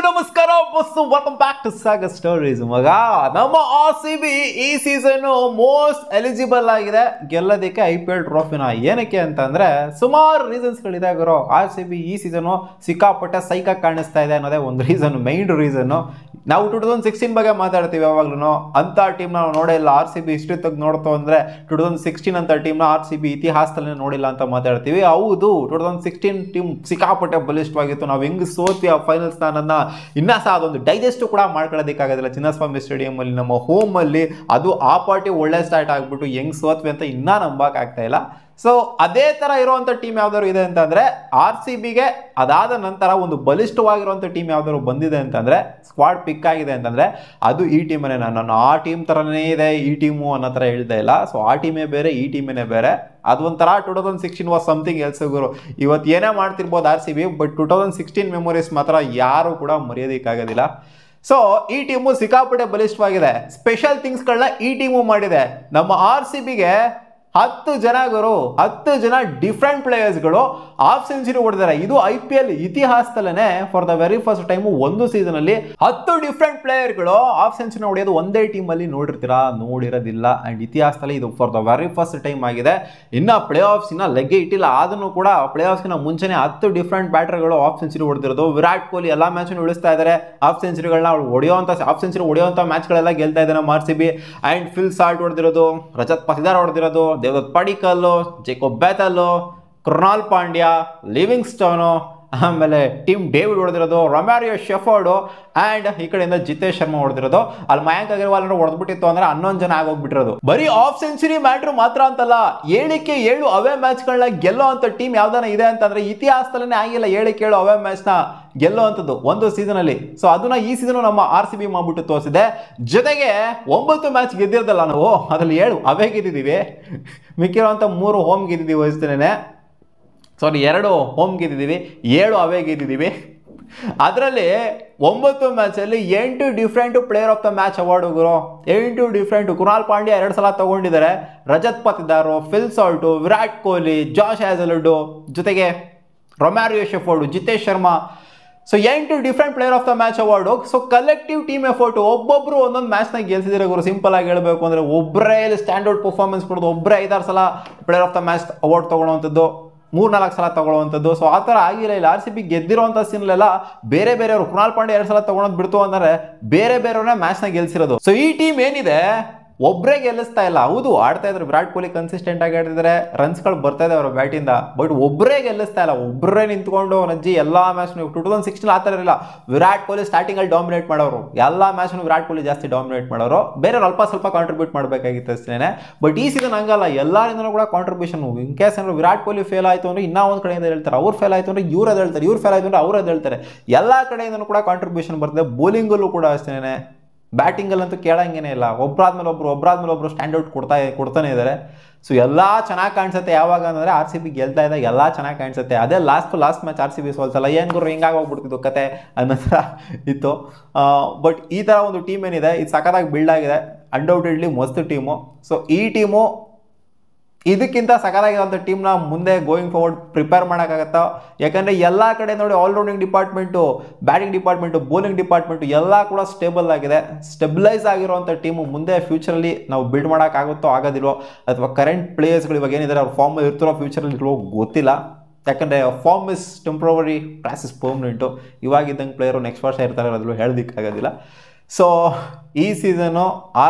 ನಮಸ್ಕಾರ boss welcome back to Sagar stories. ಮಗ ನಮ್ಮ RCB ಈ ಸೀಸನ್ ಮೋಸ್ಟ್ ಎಲಿಜಿಬಲ್ ಆಗಿದೆ ಗೆಲ್ಲೋದಕ್ಕೆ IPL ಟ್ರೋಫಿನ. ಏನಕ್ಕೆ ಅಂತಂದ್ರೆ ಸುಮಾರು ರೀಸನ್ಸ್ಗಳಿದೆ ಗುರು. RCB ಈ ಸೀಸನು ಸಿಕ್ಕಾಪಟ್ಟೆ ಸೈಕಾಗಿ ಕಾಣಿಸ್ತಾ ಇದೆ ಅನ್ನೋದೇ ಒಂದು ರೀಸನ್, ಮೈನ್ ರೀಸನ್. ನಾವು 2016 ಬಗ್ಗೆ ಮಾತಾಡ್ತೀವಿ ಯಾವಾಗ್ಲೂ. ಅಂತ ಟೀಮ್ ನಾವು ನೋಡೇ ಇಲ್ಲ. RCB ಹಿಸ್ಟ್ರಿ ತೆಗೆದು ನೋಡ್ತಾ ಅಂದ್ರೆ 2016 ಅಂತ ಟೀಮ್ನ RCB ಇತಿಹಾಸದಲ್ಲಿ ನೋಡಿಲ್ಲ ಅಂತ ಮಾತಾಡ್ತೀವಿ. ಹೌದು, 2016 ಟೀಮ್ ಸಿಕ್ಕಾಪಟ್ಟೆ ಬಲಿಷ್ಠವಾಗಿತ್ತು. ನಾವು ಹೆಂಗ್ ಸೋತ್ವಿ ಆ ಫೈನಲ್ಸ್ ನನ್ನ ಇನ್ನ ಸಹ ಅದೊಂದು ಡೈಜೆಸ್ಟ್ ಕೂಡ ಮಾಡ್ಕೊಳ್ಳೋದಕ್ಕಾಗೋದಿಲ್ಲ. ಚಿನ್ನಸ್ವಾಮಿ ಸ್ಟೇಡಿಯಂ ಅಲ್ಲಿ ನಮ್ಮ ಹೋಮ್ ಅಲ್ಲಿ ಅದು ಆ ಪಾರ್ಟಿ ಒಳ್ಳೆ ಸ್ಟಾರ್ಟ್ ಆಗ್ಬಿಟ್ಟು ಹೆಂಗ್ ಸೋತ್ವಿ ಅಂತ ಇನ್ನ ನಂಬಕ್ ಆಗ್ತಾ ಇಲ್ಲ. ಸೊ ಅದೇ ತರ ಇರುವಂತ ಟೀಮ್ ಯಾವ್ದಾದ್ರು ಇದೆ ಅಂತಂದ್ರೆ RCBಗೆ ಅದಾದ ನಂತರ ಒಂದು ಬಲಿಷ್ಠವಾಗಿರುವಂತ ಟೀಮ್ ಯಾವ್ದಾದ್ರು ಬಂದಿದೆ ಅಂತಂದ್ರೆ, ಸ್ಕ್ವಾಡ್ ಪಿಕ್ ಆಗಿದೆ ಅಂತಂದ್ರೆ ಅದು ಈ ಟೀಮನೇ. ನಾನು ಆ ಟೀಮ್ ತರನೇ ಇದೆ ಈ ಟೀಮು ಅನ್ನೋ ತರ ಹೇಳ್ತಾ ಇಲ್ಲ. ಸೊ ಆ ಟೀಮೇ ಬೇರೆ, ಈ ಟೀಮೇ ಬೇರೆ. ಅದೊಂಥರ 2016 ವಾಸ್ ಸಮಥಿಂಗ್ ಎಲ್ಸ್ ಗುರು. ಇವತ್ತು ಏನೇ ಮಾಡ್ತಿರ್ಬೋದು RCB, ಬಟ್ 2016 ಮೆಮೊರೀಸ್ ಮಾತ್ರ ಯಾರು ಕೂಡ ಮರೆಯೋದಕ್ಕಾಗೋದಿಲ್ಲ. ಸೊ ಈ ಟೀಮು ಸಿಕ್ಕಾಪಟ್ಟೆ ಬಲಿಷ್ಠವಾಗಿದೆ. ಸ್ಪೆಷಲ್ ಥಿಂಗ್ಸ್ಗಳನ್ನ ಈ ಟೀಮು ಮಾಡಿದೆ. ನಮ್ಮ RCBಗೆ 10 ಜನ ಗುರು, 10 ಜನ ಡಿಫ್ರೆಂಟ್ ಪ್ಲೇಯರ್ಸ್ಗಳು ಹಾಫ್ ಸೆಂಚುರಿ ಹೊಡೆದಾರೆ. ಇದು IPL ಇತಿಹಾಸದಲ್ಲೇ for the very first time ಒಂದು ಸೀಸನ್ ಅಲ್ಲಿ 10 ಡಿಫ್ರೆಂಟ್ ಪ್ಲೇಯರ್ಗಳು ಹಾಫ್ ಸೆಂಚುರಿ ಹೊಡೆಯೋದು ಒಂದೇ ಟೀಮ್ ಅಲ್ಲಿ ನೋಡಿರ್ತೀರಾ? ನೋಡಿರೋದಿಲ್ಲ. ಅಂಡ್ ಇತಿಹಾಸದಲ್ಲಿ ಇದು for the very first time ಆಗಿದೆ. ಇನ್ನ ಪ್ಲೇ ಆಫ್ಸ್ ಇನ್ನ ಲೆಗ್ಗೆ ಇಟ್ಟಿಲ್ಲ. ಆದ್ರೂ ಕೂಡ ಪ್ಲೇ ಆಫ್ಸ್ನ ಮುಂಚೆನೆ 10 ಡಿಫ್ರೆಂಟ್ ಬ್ಯಾಟರ್ಗಳು ಹಾಫ್ ಸೆಂಚುರಿ ಹೊಡೆದಿರೋದು. ವಿರಾಟ್ ಕೊಹ್ಲಿ ಎಲ್ಲಾ ಮ್ಯಾಚ್ ಉಳಿಸ್ತಾ ಇದ್ದಾರೆ. ಹಾಫ್ ಸೆಂಚುರಿಗಳನ್ನ ಹಾಫ್ ಸೆಂಚುರಿ ಹೊಡೆಯುವಂತ ಮ್ಯಾಚ್ಗಳೆಲ್ಲ ಗೆಲ್ತಾ ಇದ್ದಾರೆ ನಮ್ಮ RCB. ಅಂಡ್ ಫಿಲ್ ಸಾಲ್ಟ್ ಹೊಡೆದಿರೋದು, ರಜತ್ ಪತಿದಾರ್ ಹೊಡೆದಿರೋದು, Devdutt Padikkal, Jacob Bethell, Krunal Pandya, Livingstone, ಆಮೇಲೆ ಟೀಮ್ ಡೇವಿಡ್ ಹೊಡೆದಿರೋದು, ರೊಮ್ಯಾರಿಯೋ ಶೆಫರ್ಡು, ಅಂಡ್ ಈ ಕಡೆಯಿಂದ ಜಿತೇಶ್ ಶರ್ಮಾ ಹೊಡೆದಿರೋದು. ಅಲ್ಲಿ ಮಯಾಂಕ್ ಅಗರ್ವಾಲ್ ಹೊಡೆದ್ಬಿಟ್ಟಿತ್ತು ಅಂದ್ರೆ 11 ಜನ ಆಗೋಗ್ಬಿಟ್ಟಿರೋದು. ಬರೀ ಹಾಫ್ ಸೆಂಚುರಿ ಮ್ಯಾಟ್ರ್ ಮಾತ್ರ ಅಂತಲ್ಲ, 7 ಅವೇ ಮ್ಯಾಚ್ಗಳನ್ನ ಗೆಲ್ಲೋ ಅಂತ ಟೀಮ್ ಯಾವ್ದಾನ ಇದೆ ಅಂತಂದ್ರೆ ಇತಿಹಾಸದಲ್ಲೇ ಆಗಿಲ್ಲ 7 ಅವೇ ಮ್ಯಾಚ್ನ ಗೆಲ್ಲೋ ಅಂತದ್ದು ಒಂದು ಸೀಸನ್ ಅಲ್ಲಿ. ಸೊ ಅದನ್ನ ಈ ಸೀಸನ್ ನಮ್ಮ RCB ಮಾಡ್ಬಿಟ್ಟು ತೋರಿಸಿದೆ. ಜೊತೆಗೆ 9 ಮ್ಯಾಚ್ ಗೆದ್ದಿರೋದಲ್ಲ ನಾವು, ಅದ್ರಲ್ಲಿ 7 ಅವೇ ಗೆದ್ದಿದ್ದೀವಿ. ಮಿಕ್ಕಿರುವಂತ 3 ಹೋಮ್ ಗೆದ್ದಿದ್ದೀವಿ ವಹಿಸ್ತೇನೆ. ಸಾರಿ, 2 ಹೋಮ್ ಗೆದ್ದಿದ್ದೀವಿ, 7 ಅವೇ ಗೆದ್ದಿದ್ದೀವಿ. ಅದರಲ್ಲಿ 9 ಮ್ಯಾಚಲ್ಲಿ 8 different player of the match award ಗುರು. 8 ಡಿಫ್ರೆಂಟ್. ಕೃಣಾಲ್ ಪಾಂಡ್ಯ 2 ಸಲ ತಗೊಂಡಿದ್ದಾರೆ. Rajat Patidar, Phil Salt, Virat Kohli, Josh Hazlewood, ಜೊತೆಗೆ Romario Shepherd, Jitesh Sharma. So 8 different player of the match award. So collective team effort. ಒಬ್ಬೊಬ್ರು ಒಂದೊಂದು ಮ್ಯಾಚ್ನ ಗೆಲ್ಸಿದ್ರೆ ಗುರು. ಸಿಂಪಲ್ ಆಗಿ ಹೇಳ್ಬೇಕು ಅಂದ್ರೆ ಒಬ್ಬರೇ ಇಲ್ಲಿ ಸ್ಟ್ಯಾಂಡರ್ಡ್ ಪರ್ಫಾರ್ಮೆನ್ಸ್ ಕೊಡೋದು, ಒಬ್ಬರೇ 5-6 ಸಲ player of the match award ತಗೊಳ್ಳೋವಂಥದ್ದು, 3-4 ಸಲ ತಗೊಳ್ಳುವಂಥದ್ದು. ಸೊ ಆ ಥರ ಆಗಿಲ್ಲ ಇಲ್ಲಿ. RCB ಗೆದ್ದಿರೋಂಥ ಸೀನ್ಲೆಲ್ಲ ಬೇರೆ ಬೇರೆಯವರು. ಕೃಣಾಲ್ ಪಾಂಡ್ಯ 2 ಸಲ ತಗೊಳೋದು ಬಿಡ್ತು ಅಂದರೆ ಬೇರೆ ಬೇರೆಯವ್ರನ್ನ ಮ್ಯಾಚ್ನ ಗೆಲ್ಸಿರೋದು. ಸೊ ಈ ಟೀಮ್ ಏನಿದೆ ಒಬ್ಬರೇ ಗೆಲ್ಲಿಸ್ತಾ ಇಲ್ಲ. ಹೌದು, ಆಡ್ತಾ ಇದ್ರು. ವಿರಾಟ್ ಕೊಹ್ಲಿ ಕನ್ಸಿಸ್ಟೆಂಟ್ ಆಗಿ ಆಡ್ತಿದ್ದಾರೆ, ರನ್ಸ್ಗಳು ಬರ್ತಾ ಇದೆ ಅವರ ಬ್ಯಾಟಿಂದ. ಬಟ್ ಒಬ್ಬರೇ ಗೆಲ್ಲಿಸ್ತಾ ಇಲ್ಲ. ಒಬ್ಬರೇ ನಿಂತ್ಕೊಂಡು ನಜ್ಜಿ ಎಲ್ಲ ಮ್ಯಾಚ್ 2016 ಆ ಥರ ಇರಲಿಲ್ಲ. ವಿರಾಟ್ ಕೊಹ್ಲಿ ಸ್ಟಾರ್ಟಿಂಗ್ ಅಲ್ಲಿ ಡಾಮಿನೇಟ್ ಮಾಡೋರು, ಎಲ್ಲ ಮ್ಯಾಚ್ನು ವಿರಾಟ್ ಕೊಹ್ಲಿ ಜಾಸ್ತಿ ಡಾಮಿನೇಟ್ ಮಾಡೋರು. ಬೇರೆಯವ್ರು ಅಲ್ಪ ಸ್ವಲ್ಪ ಕಾಂಟ್ರಿಬ್ಯೂಟ್ ಮಾಡಬೇಕಾಗಿತ್ತು ಅಷ್ಟೇ. ಬಟ್ ಈ ಸೀಸನ್ ಹಂಗಲ್ಲ, ಎಲ್ಲರಿಂದನೂ ಕೂಡ ಕಾಂಟ್ರಿಬ್ಯೂಷನ್. ಇನ್ ಕೇಸ್ ಏನಾದ್ರು ವಿರಾಟ್ ಕೊಹ್ಲಿ ಫೇಲ್ ಆಯಿತು ಅಂದ್ರೆ ಇನ್ನೂ ಒಂದು ಕಡೆಯಿಂದ ಹೇಳ್ತಾರೆ, ಅವ್ರು ಫೇಲ್ ಆಯಿತು ಅಂದ್ರೆ ಇವ್ರು ಅದು ಹೇಳ್ತಾರೆ, ಇವ್ರು ಫೇಲ್ ಆಯಿತು ಅಂದ್ರೆ ಅವ್ರು ಅದು ಹೇಳ್ತಾರೆ. ಎಲ್ಲ ಕಡೆಯಿಂದನೂ ಕೂಡ ಕಾಂಟ್ರಿಬ್ಯೂಷನ್ ಬರ್ತದೆ. ಬೌಲಿಂಗಲ್ಲೂ ಕೂಡ ಅಷ್ಟೇ. ಬ್ಯಾಟಿಂಗಲ್ಲಂತೂ ಕೇಳಂಗೇನೆ ಇಲ್ಲ. ಒಬ್ಬರಾದ್ಮೇಲೆ ಒಬ್ರು ಸ್ಟ್ಯಾಂಡರ್ಡ್ ಕೊಡ್ತಾನೆ ಇದ್ದಾರೆ. ಸೊ ಎಲ್ಲ ಚೆನ್ನಾಗಿ ಕಾಣಿಸುತ್ತೆ. ಯಾವಾಗ ಅಂದರೆ RCB ಗೆಲ್ತಾ ಇದ್ದಾಗ ಎಲ್ಲ ಚೆನ್ನಾಗಿ ಕಾಣಿಸುತ್ತೆ. ಅದೇ ಲಾಸ್ಟ್ ಮ್ಯಾಚ್ RCB ಸೋಲ್ಸಲ್ಲ, ಏನು ಗುರು ಹಿಂಗಾಗಿ ಹೋಗ್ಬಿಡ್ತಿದ್ದು ಕತೆ ಅನ್ನೋ ಥರ ಇತ್ತು. ಬಟ್ ಈ ಥರ ಒಂದು ಟೀಮ್ ಏನಿದೆ ಇದು ಸಖತ್ತಾಗಿ ಬಿಲ್ಡ್ ಆಗಿದೆ. ಅನ್ಡೌಟೆಡ್ಲಿ ಮಸ್ತ್ ಟೀಮು. ಸೊ ಈ ಟೀಮು ಇದಕ್ಕಿಂತ ಸಖತ್ತಾಗಿರುವಂಥ ಟೀಮ್ನ ಮುಂದೆ ಗೋಯಿಂಗ್ ಫಾರ್ವರ್ಡ್ ಪ್ರಿಪೇರ್ ಮಾಡೋಕ್ಕಾಗತ್ತಾ? ಯಾಕಂದರೆ ಎಲ್ಲ ಕಡೆ ನೋಡಿ ಆಲ್ರೌಂಡಿಂಗ್ department, batting department, bowling department ಎಲ್ಲ ಕೂಡ ಸ್ಟೇಬಲ್ ಆಗಿದೆ. ಸ್ಟೆಬಿಲೈಸ್ ಆಗಿರುವಂಥ ಟೀಮು ಮುಂದೆ ಫ್ಯೂಚರಲ್ಲಿ ನಾವು ಬಿಲ್ಡ್ ಮಾಡೋಕ್ಕಾಗುತ್ತೋ ಆಗೋದಿಲ್ವೋ, ಅಥವಾ ಕರೆಂಟ್ ಪ್ಲೇಯರ್ಸ್ಗಳು ಇವಾಗ ಏನಿದ್ದಾರೆ ಅವ್ರ ಫಾರ್ಮಲ್ಲಿ ಇರ್ತಿರೋ ಫ್ಯೂಚರಲ್ಲಿ ಇರೋ ಗೊತ್ತಿಲ್ಲ. ಯಾಕಂದರೆ form is temporary, class is permanent. ಇವಾಗಿದ್ದಂಗೆ ಪ್ಲೇಯರು ನೆಕ್ಸ್ಟ್ ವರ್ಷ ಇರ್ತಾರೆ, ಅದ್ರೂ ಹೇಳೋದಕ್ಕಾಗೋದಿಲ್ಲ. ಸೊ ಈ ಸೀಸನು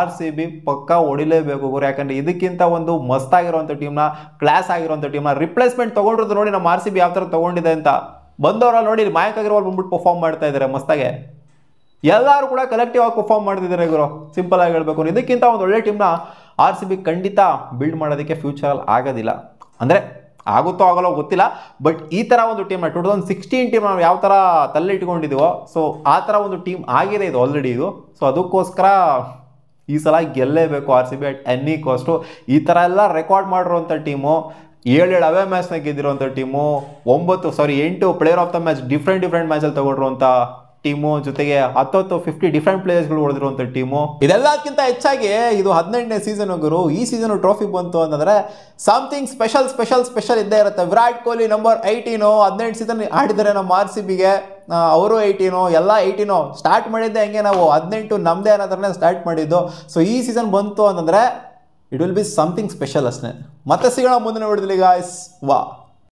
RCB ಪಕ್ಕ ಹೊಡಿಲೇಬೇಕು ಗುರು. ಯಾಕಂದರೆ ಇದಕ್ಕಿಂತ ಒಂದು ಮಸ್ತಾಗಿರುವಂಥ ಟೀಮ್ನ, ಕ್ಲಾಸ್ ಆಗಿರುವಂಥ ಟೀಮ್ನ ರಿಪ್ಲೇಸ್ಮೆಂಟ್ ತೊಗೊಂಡಿರೋದು ನೋಡಿ ನಮ್ಮ RCB ಯಾವ ಥರ ತೊಗೊಂಡಿದೆ ಅಂತ. ಬಂದವರ ನೋಡಿ ಮಯಾಂಕ್ ಅಗರ್ವಾಲ್ ಬಂದ್ಬಿಟ್ಟು ಪರ್ಫಾರ್ಮ್ ಮಾಡ್ತಾ ಇದ್ದಾರೆ ಮಸ್ತಾಗೆ. ಎಲ್ಲರೂ ಕೂಡ ಕಲೆಕ್ಟಿವ್ ಆಗಿ ಪರ್ಫಾರ್ಮ್ ಮಾಡ್ತಿದ್ದಾರೆ ಗುರು. ಸಿಂಪಲ್ ಆಗಿ ಹೇಳಬೇಕು, ಇದಕ್ಕಿಂತ ಒಂದು ಒಳ್ಳೆ ಟೀಮ್ನ RCB ಖಂಡಿತ ಬಿಲ್ಡ್ ಮಾಡೋದಕ್ಕೆ ಫ್ಯೂಚರಲ್ಲಿ ಆಗೋದಿಲ್ಲ. ಅಂದರೆ ಆಗುತ್ತೋ ಆಗಲ್ಲೋ ಗೊತ್ತಿಲ್ಲ. ಬಟ್ ಈ ಥರ ಒಂದು ಟೀಮ್ನ 2016 ಟೀಮ್ ನಾವು ಯಾವ ಥರ ತಲ್ಲಿಟ್ಕೊಂಡಿದ್ದೀವೋ, ಸೊ ಆ ಥರ ಒಂದು ಟೀಮ್ ಆಗಿದೆ ಇದು ಆಲ್ರೆಡಿ ಇದು. ಸೊ ಅದಕ್ಕೋಸ್ಕರ ಈ ಸಲ ಗೆಲ್ಲೇಬೇಕು RCB ಅಟ್ ಎನಿ ಕಾಸ್ಟು. ಈ ಥರ ಎಲ್ಲ ರೆಕಾರ್ಡ್ ಮಾಡಿರುವಂಥ ಟೀಮು, 7 ಅವೇ ಮ್ಯಾಚ್ನ ಗೆದ್ದಿರುವಂಥ team, 8 player of the match different ಮ್ಯಾಚಲ್ಲಿ ತಗೊಂಡಿರುವಂಥ ಟೀಮು, ಜೊತೆಗೆ 50 ಡಿಫ್ರೆಂಟ್ ಪ್ಲೇಯರ್ಸ್ಗಳು ಹೊಡೆದಿರುವಂಥ ಟೀಮು. ಇದೆಲ್ಲಕ್ಕಿಂತ ಹೆಚ್ಚಾಗಿ ಇದು 18ನೇ ಸೀಸನ್ ಗುರು. ಈ ಸೀಸನ್ ಟ್ರೋಫಿ ಬಂತು ಅಂತಂದರೆ ಸಮಥಿಂಗ್ ಸ್ಪೆಷಲ್ ಇದ್ದೇ ಇರುತ್ತೆ. ವಿರಾಟ್ ಕೊಹ್ಲಿ ನಂಬರ್ 18 18 ಸೀಸನ್ ಆಡಿದ್ದಾರೆ ನಮ್ಮ RCBಗೆ. ಅವರು 18 ಎಲ್ಲ 18 ಸ್ಟಾರ್ಟ್ ಮಾಡಿದ್ದೆ ಹಂಗೆ ನಾವು 18 ನಮ್ಮದೇ ಅನ್ನೋದ್ರನ್ನೇ ಸ್ಟಾರ್ಟ್ ಮಾಡಿದ್ದು. ಸೊ ಈ ಸೀಸನ್ ಬಂತು ಅಂತಂದರೆ it will be something special ಅಷ್ಟೇ. ಮತ್ತೆ ಸಿಗೋಣ ಮುಂದಿನ ವಿಡಿಯೋದಲ್ಲಿ ಗಾಯ್ಸ್. ವಾ.